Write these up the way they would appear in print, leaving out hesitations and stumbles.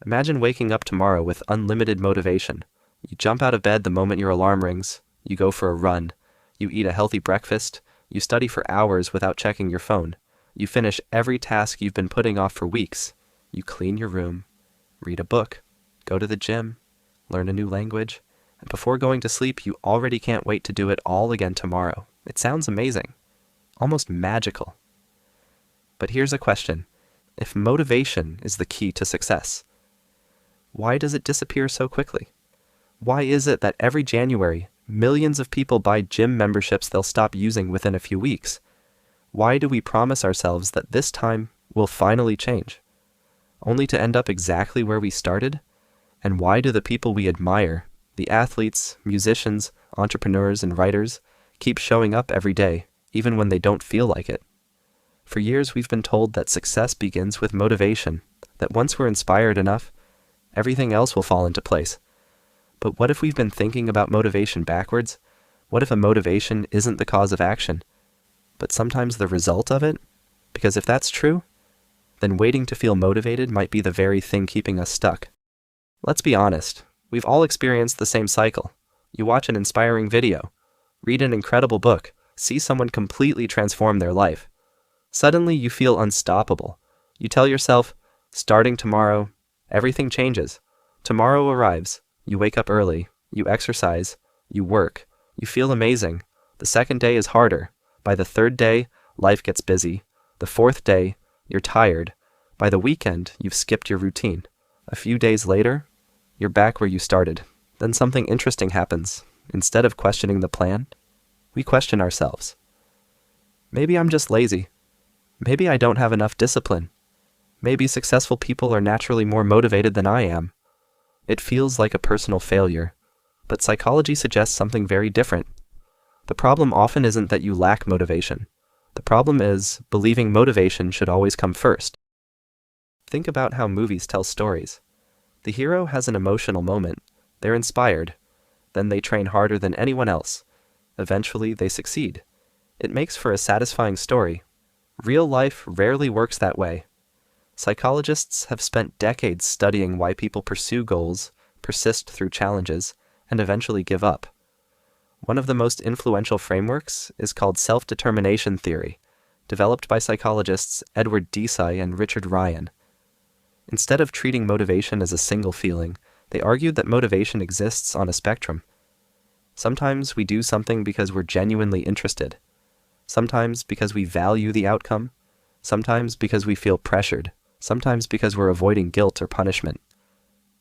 Imagine waking up tomorrow with unlimited motivation. You jump out of bed the moment your alarm rings, you go for a run, you eat a healthy breakfast, you study for hours without checking your phone, you finish every task you've been putting off for weeks, you clean your room, read a book, go to the gym, learn a new language, and before going to sleep you already can't wait to do it all again tomorrow. It sounds amazing, almost magical. But here's a question. If motivation is the key to success, why does it disappear so quickly? Why is it that every January, millions of people buy gym memberships they'll stop using within a few weeks? Why do we promise ourselves that this time will finally change, only to end up exactly where we started? And why do the people we admire, the athletes, musicians, entrepreneurs, and writers, keep showing up every day, even when they don't feel like it? For years we've been told that success begins with motivation, that once we're inspired enough, everything else will fall into place. But what if we've been thinking about motivation backwards? What if a motivation isn't the cause of action, but sometimes the result of it? Because if that's true, then waiting to feel motivated might be the very thing keeping us stuck. Let's be honest, we've all experienced the same cycle. You watch an inspiring video, read an incredible book, see someone completely transform their life. Suddenly you feel unstoppable. You tell yourself, starting tomorrow, everything changes. Tomorrow arrives. You wake up early. You exercise. You work. You feel amazing. The second day is harder. By the third day, life gets busy. The fourth day, you're tired. By the weekend, you've skipped your routine. A few days later, you're back where you started. Then something interesting happens. Instead of questioning the plan, we question ourselves. Maybe I'm just lazy. Maybe I don't have enough discipline. Maybe successful people are naturally more motivated than I am. It feels like a personal failure, but psychology suggests something very different. The problem often isn't that you lack motivation. The problem is believing motivation should always come first. Think about how movies tell stories. The hero has an emotional moment. They're inspired. Then they train harder than anyone else. Eventually, they succeed. It makes for a satisfying story. Real life rarely works that way. Psychologists have spent decades studying why people pursue goals, persist through challenges, and eventually give up. One of the most influential frameworks is called self-determination theory, developed by psychologists Edward Desai and Richard Ryan. Instead of treating motivation as a single feeling, they argued that motivation exists on a spectrum. Sometimes we do something because we're genuinely interested. Sometimes because we value the outcome. Sometimes because we feel pressured. Sometimes because we're avoiding guilt or punishment.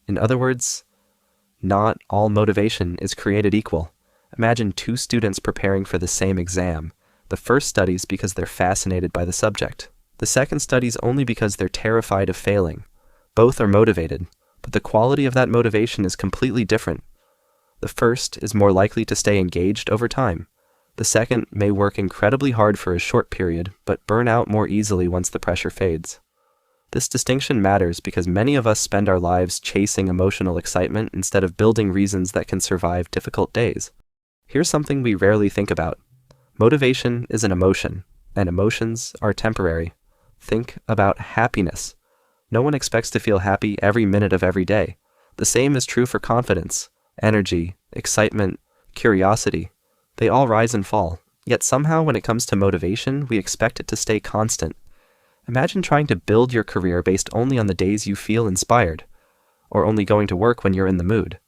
In other words, not all motivation is created equal. Imagine two students preparing for the same exam. The first studies because they're fascinated by the subject. The second studies only because they're terrified of failing. Both are motivated, but the quality of that motivation is completely different. The first is more likely to stay engaged over time. The second may work incredibly hard for a short period, but burn out more easily once the pressure fades. This distinction matters because many of us spend our lives chasing emotional excitement instead of building reasons that can survive difficult days. Here's something we rarely think about. Motivation is an emotion, and emotions are temporary. Think about happiness. No one expects to feel happy every minute of every day. The same is true for confidence, energy, excitement, curiosity. They all rise and fall. Yet somehow when it comes to motivation, we expect it to stay constant. Imagine trying to build your career based only on the days you feel inspired, or only going to work when you're in the mood.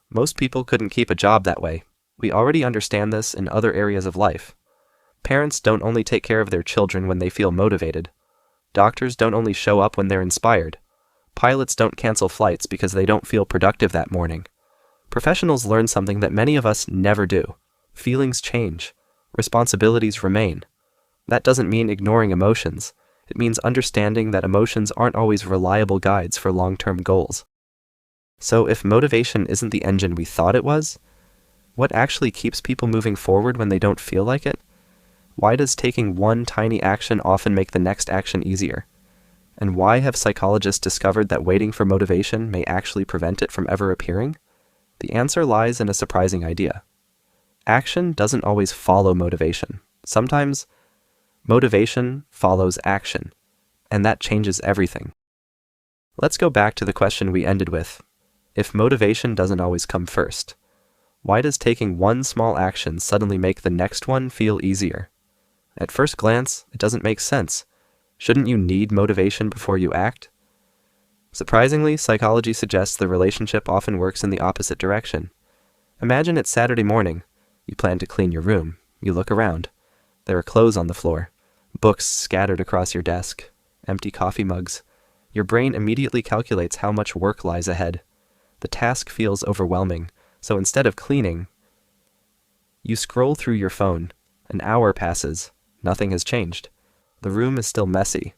Most people couldn't keep a job that way. We already understand this in other areas of life. Parents don't only take care of their children when they feel motivated. Doctors don't only show up when they're inspired. Pilots don't cancel flights because they don't feel productive that morning. Professionals learn something that many of us never do. Feelings change. Responsibilities remain. That doesn't mean ignoring emotions. It means understanding that emotions aren't always reliable guides for long-term goals. So if motivation isn't the engine we thought it was, what actually keeps people moving forward when they don't feel like it? Why does taking one tiny action often make the next action easier? And why have psychologists discovered that waiting for motivation may actually prevent it from ever appearing? The answer lies in a surprising idea. Action doesn't always follow motivation. Sometimes motivation follows action, and that changes everything. Let's go back to the question we ended with. If motivation doesn't always come first, why does taking one small action suddenly make the next one feel easier? At first glance, it doesn't make sense. Shouldn't you need motivation before you act? Surprisingly, psychology suggests the relationship often works in the opposite direction. Imagine it's Saturday morning. You plan to clean your room. You look around. There are clothes on the floor, books scattered across your desk, empty coffee mugs. Your brain immediately calculates how much work lies ahead. The task feels overwhelming, so instead of cleaning, you scroll through your phone. An hour passes. Nothing has changed. The room is still messy,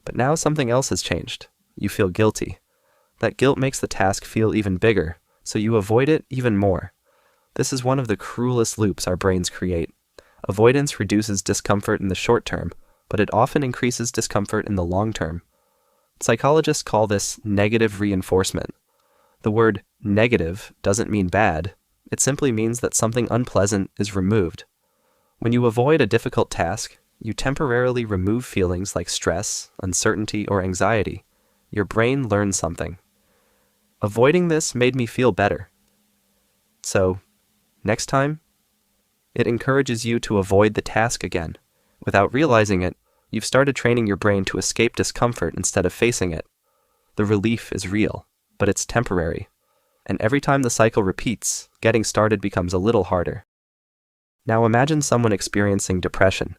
but now something else has changed. You feel guilty. That guilt makes the task feel even bigger, so you avoid it even more. This is one of the cruelest loops our brains create. Avoidance reduces discomfort in the short term, but it often increases discomfort in the long term. Psychologists call this negative reinforcement. The word negative doesn't mean bad. It simply means that something unpleasant is removed. When you avoid a difficult task, you temporarily remove feelings like stress, uncertainty, or anxiety. Your brain learns something. Avoiding this made me feel better. So, next time, it encourages you to avoid the task again. Without realizing it, you've started training your brain to escape discomfort instead of facing it. The relief is real, but it's temporary. And every time the cycle repeats, getting started becomes a little harder. Now imagine someone experiencing depression.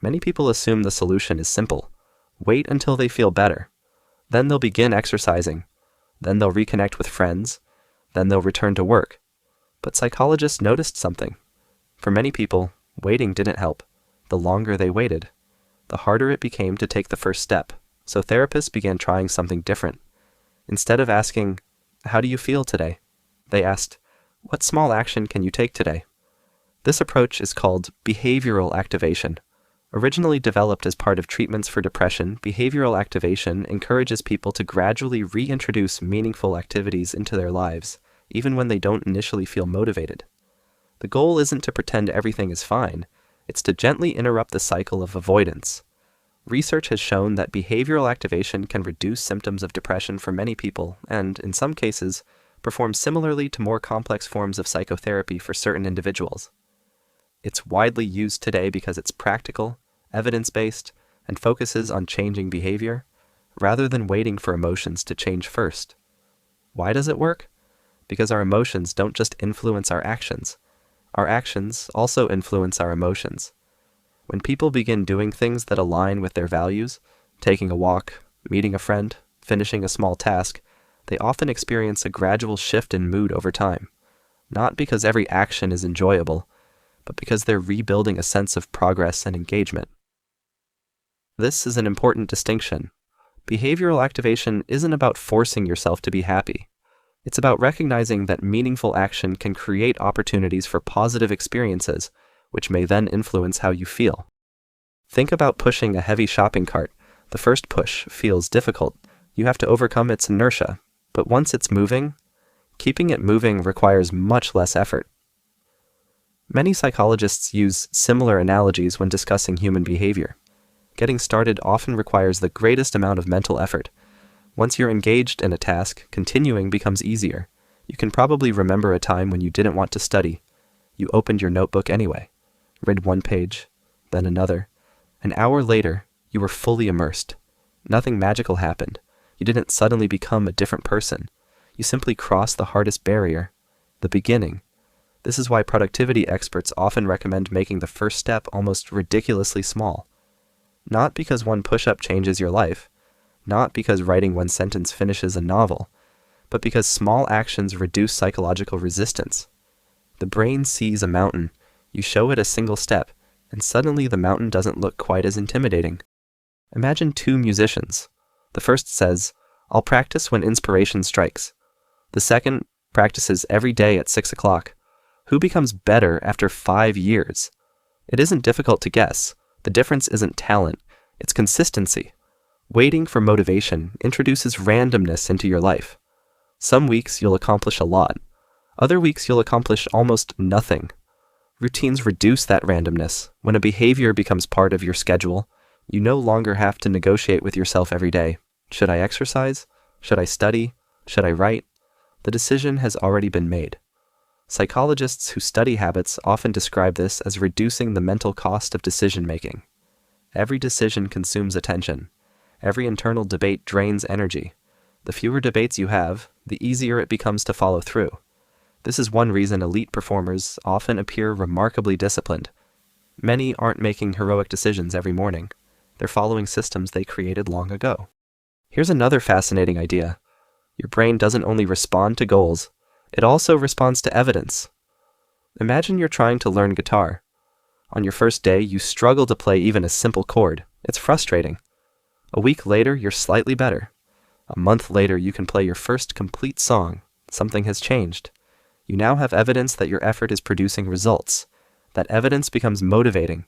Many people assume the solution is simple. Wait until they feel better. Then they'll begin exercising. Then they'll reconnect with friends. Then they'll return to work. But psychologists noticed something. For many people, waiting didn't help. The longer they waited, the harder it became to take the first step. So therapists began trying something different. Instead of asking, "How do you feel today?" they asked, "What small action can you take today?" This approach is called behavioral activation. Originally developed as part of treatments for depression, behavioral activation encourages people to gradually reintroduce meaningful activities into their lives, even when they don't initially feel motivated. The goal isn't to pretend everything is fine, it's to gently interrupt the cycle of avoidance. Research has shown that behavioral activation can reduce symptoms of depression for many people and, in some cases, perform similarly to more complex forms of psychotherapy for certain individuals. It's widely used today because it's practical, evidence-based, and focuses on changing behavior, rather than waiting for emotions to change first. Why does it work? Because our emotions don't just influence our actions also influence our emotions. When people begin doing things that align with their values, taking a walk, meeting a friend, finishing a small task, they often experience a gradual shift in mood over time. Not because every action is enjoyable, but because they're rebuilding a sense of progress and engagement. This is an important distinction. Behavioral activation isn't about forcing yourself to be happy. It's about recognizing that meaningful action can create opportunities for positive experiences, which may then influence how you feel. Think about pushing a heavy shopping cart. The first push feels difficult. You have to overcome its inertia. But once it's moving, keeping it moving requires much less effort. Many psychologists use similar analogies when discussing human behavior. Getting started often requires the greatest amount of mental effort. Once you're engaged in a task, continuing becomes easier. You can probably remember a time when you didn't want to study. You opened your notebook anyway, read one page, then another. An hour later, you were fully immersed. Nothing magical happened. You didn't suddenly become a different person. You simply crossed the hardest barrier, the beginning. This is why productivity experts often recommend making the first step almost ridiculously small. Not because one push-up changes your life, not because writing one sentence finishes a novel, but because small actions reduce psychological resistance. The brain sees a mountain, you show it a single step, and suddenly the mountain doesn't look quite as intimidating. Imagine two musicians. The first says, "I'll practice when inspiration strikes." The second practices every day at 6 o'clock. Who becomes better after 5 years? It isn't difficult to guess. The difference isn't talent, it's consistency. Waiting for motivation introduces randomness into your life. Some weeks you'll accomplish a lot. Other weeks you'll accomplish almost nothing. Routines reduce that randomness. When a behavior becomes part of your schedule, you no longer have to negotiate with yourself every day. Should I exercise? Should I study? Should I write? The decision has already been made. Psychologists who study habits often describe this as reducing the mental cost of decision-making. Every decision consumes attention. Every internal debate drains energy. The fewer debates you have, the easier it becomes to follow through. This is one reason elite performers often appear remarkably disciplined. Many aren't making heroic decisions every morning. They're following systems they created long ago. Here's another fascinating idea. Your brain doesn't only respond to goals, it also responds to evidence. Imagine you're trying to learn guitar. On your first day, you struggle to play even a simple chord. It's frustrating. A week later, you're slightly better. A month later, you can play your first complete song. Something has changed. You now have evidence that your effort is producing results. That evidence becomes motivating.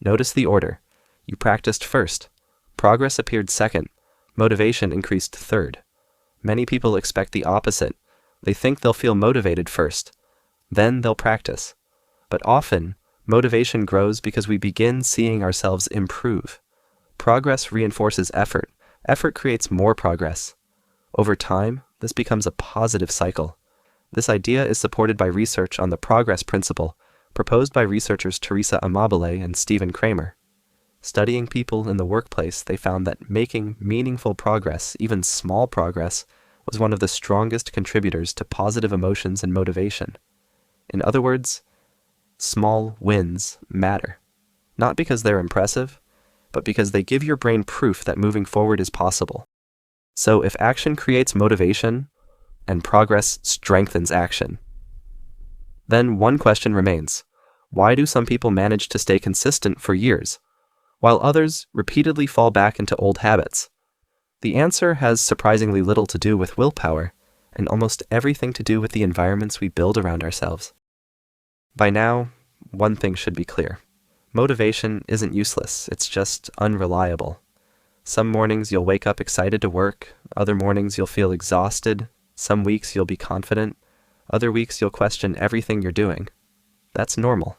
Notice the order. You practiced first. Progress appeared second. Motivation increased third. Many people expect the opposite. They think they'll feel motivated first. Then they'll practice. But often, motivation grows because we begin seeing ourselves improve. Progress reinforces effort. Effort creates more progress. Over time, this becomes a positive cycle. This idea is supported by research on the progress principle, proposed by researchers Teresa Amabile and Stephen Kramer. Studying people in the workplace, they found that making meaningful progress, even small progress, was one of the strongest contributors to positive emotions and motivation. In other words, small wins matter. Not because they're impressive, but because they give your brain proof that moving forward is possible. So if action creates motivation, and progress strengthens action, then one question remains. Why do some people manage to stay consistent for years, while others repeatedly fall back into old habits? The answer has surprisingly little to do with willpower, and almost everything to do with the environments we build around ourselves. By now, one thing should be clear. Motivation isn't useless, it's just unreliable. Some mornings you'll wake up excited to work, other mornings you'll feel exhausted, some weeks you'll be confident, other weeks you'll question everything you're doing. That's normal.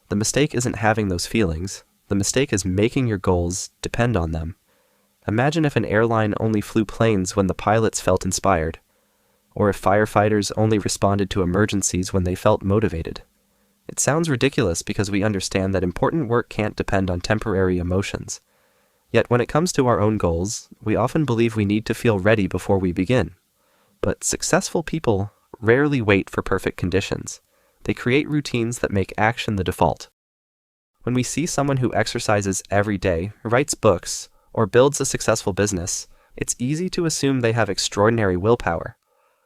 The mistake isn't having those feelings, the mistake is making your goals depend on them. Imagine if an airline only flew planes when the pilots felt inspired, or if firefighters only responded to emergencies when they felt motivated. It sounds ridiculous because we understand that important work can't depend on temporary emotions. Yet when it comes to our own goals, we often believe we need to feel ready before we begin. But successful people rarely wait for perfect conditions. They create routines that make action the default. When we see someone who exercises every day, writes books, or builds a successful business, it's easy to assume they have extraordinary willpower.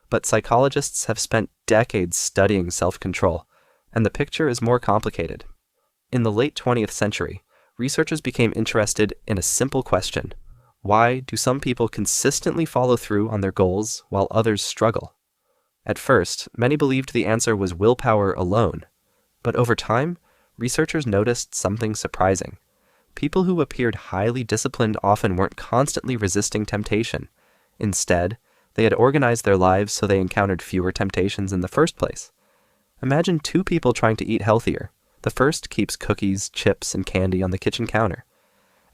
But psychologists have spent decades studying self-control, and the picture is more complicated. In the late 20th century, researchers became interested in a simple question. Why do some people consistently follow through on their goals while others struggle? At first, many believed the answer was willpower alone. But over time, researchers noticed something surprising. People who appeared highly disciplined often weren't constantly resisting temptation. Instead, they had organized their lives so they encountered fewer temptations in the first place. Imagine two people trying to eat healthier. The first keeps cookies, chips, and candy on the kitchen counter.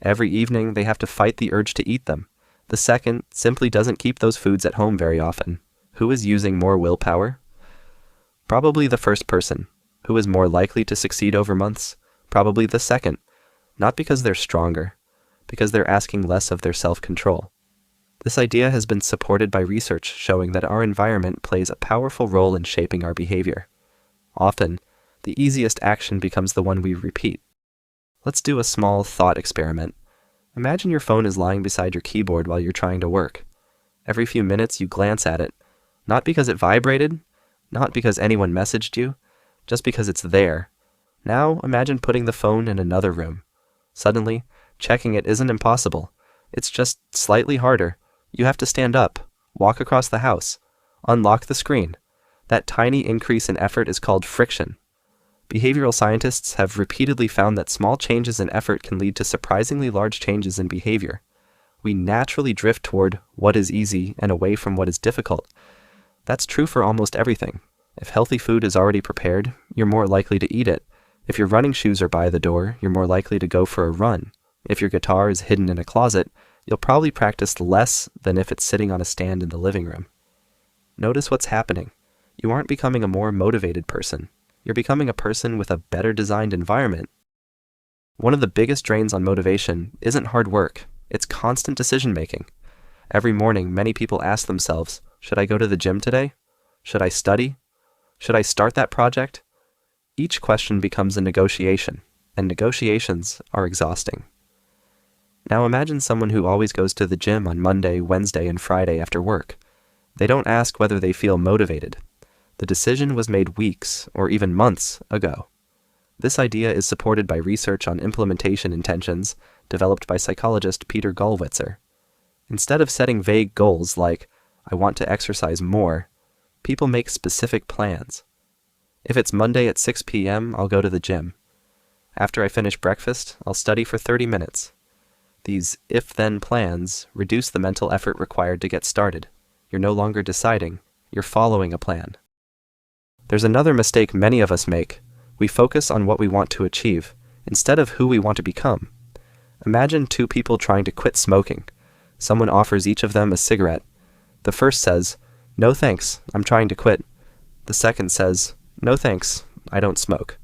Every evening, they have to fight the urge to eat them. The second simply doesn't keep those foods at home very often. Who is using more willpower? Probably the first person. Who is more likely to succeed over months? Probably the second. Not because they're stronger, because they're asking less of their self-control. This idea has been supported by research showing that our environment plays a powerful role in shaping our behavior. Often, the easiest action becomes the one we repeat. Let's do a small thought experiment. Imagine your phone is lying beside your keyboard while you're trying to work. Every few minutes you glance at it, not because it vibrated, not because anyone messaged you, just because it's there. Now imagine putting the phone in another room. Suddenly, checking it isn't impossible. It's just slightly harder. You have to stand up, walk across the house, unlock the screen. That tiny increase in effort is called friction. Behavioral scientists have repeatedly found that small changes in effort can lead to surprisingly large changes in behavior. We naturally drift toward what is easy and away from what is difficult. That's true for almost everything. If healthy food is already prepared, you're more likely to eat it. If your running shoes are by the door, you're more likely to go for a run. If your guitar is hidden in a closet, You'll probably practice less than if it's sitting on a stand in the living room. Notice what's happening. You aren't becoming a more motivated person. You're becoming a person with a better designed environment. One of the biggest drains on motivation isn't hard work, it's constant decision making. Every morning, many people ask themselves, should I go to the gym today? Should I study? Should I start that project? Each question becomes a negotiation, and negotiations are exhausting. Now imagine someone who always goes to the gym on Monday, Wednesday, and Friday after work. They don't ask whether they feel motivated. The decision was made weeks or even months ago. This idea is supported by research on implementation intentions developed by psychologist Peter Gollwitzer. Instead of setting vague goals like, I want to exercise more, people make specific plans. If it's Monday at 6 p.m., I'll go to the gym. After I finish breakfast, I'll study for 30 minutes. These if-then plans reduce the mental effort required to get started. You're no longer deciding, you're following a plan. There's another mistake many of us make. We focus on what we want to achieve, instead of who we want to become. Imagine two people trying to quit smoking. Someone offers each of them a cigarette. The first says, "No thanks, I'm trying to quit." The second says, "No thanks, I don't smoke."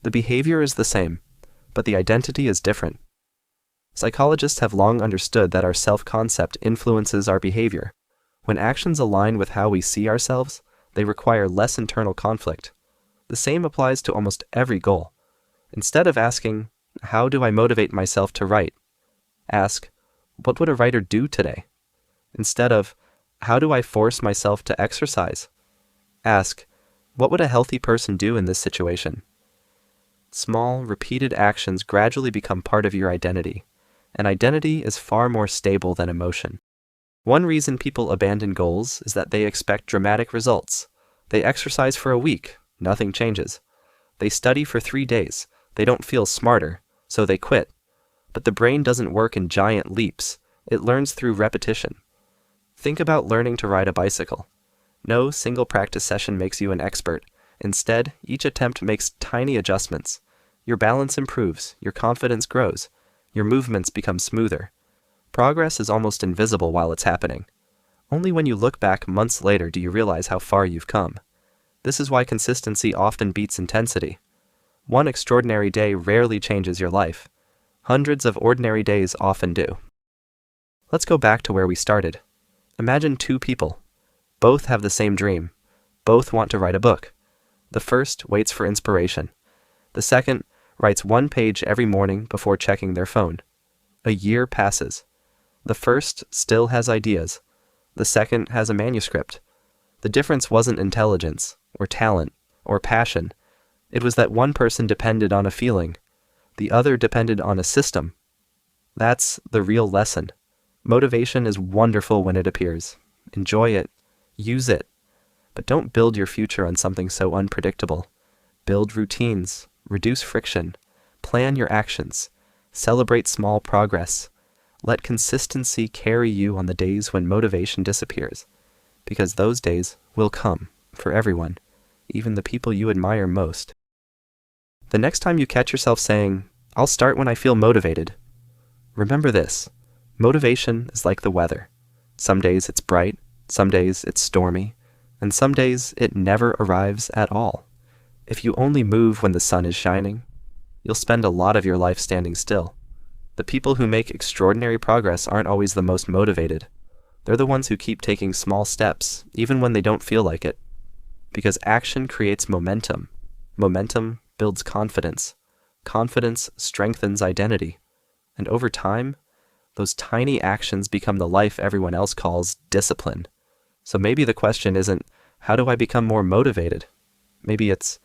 The behavior is the same, but the identity is different. Psychologists have long understood that our self-concept influences our behavior. When actions align with how we see ourselves, they require less internal conflict. The same applies to almost every goal. Instead of asking, how do I motivate myself to write? Ask, what would a writer do today? Instead of, how do I force myself to exercise? Ask, what would a healthy person do in this situation? Small, repeated actions gradually become part of your identity, and identity is far more stable than emotion. One reason people abandon goals is that they expect dramatic results. They exercise for a week, nothing changes. They study for 3 days, they don't feel smarter, so they quit. But the brain doesn't work in giant leaps, it learns through repetition. Think about learning to ride a bicycle. No single practice session makes you an expert. Instead, each attempt makes tiny adjustments. Your balance improves, your confidence grows, your movements become smoother. Progress is almost invisible while it's happening. Only when you look back months later do you realize how far you've come. This is why consistency often beats intensity. One extraordinary day rarely changes your life. Hundreds of ordinary days often do. Let's go back to where we started. Imagine two people. Both have the same dream. Both want to write a book. The first waits for inspiration. The second writes 1 page every morning before checking their phone. A year passes. The first still has ideas. The second has a manuscript. The difference wasn't intelligence, or talent, or passion. It was that one person depended on a feeling. The other depended on a system. That's the real lesson. Motivation is wonderful when it appears. Enjoy it. Use it. But don't build your future on something so unpredictable. Build routines. Reduce friction. Plan your actions. Celebrate small progress. Let consistency carry you on the days when motivation disappears, because those days will come for everyone, even the people you admire most. The next time you catch yourself saying, "I'll start when I feel motivated," remember this: motivation is like the weather. Some days it's bright, some days it's stormy, and some days it never arrives at all. If you only move when the sun is shining, you'll spend a lot of your life standing still. The people who make extraordinary progress aren't always the most motivated. They're the ones who keep taking small steps, even when they don't feel like it. Because action creates momentum. Momentum builds confidence. Confidence strengthens identity. And over time, those tiny actions become the life everyone else calls discipline. So maybe the question isn't, how do I become more motivated? Maybe it's,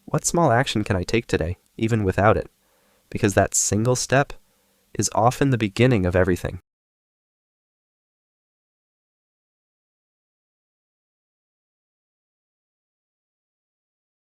what small action can I take today, even without it? Because that single step is often the beginning of everything.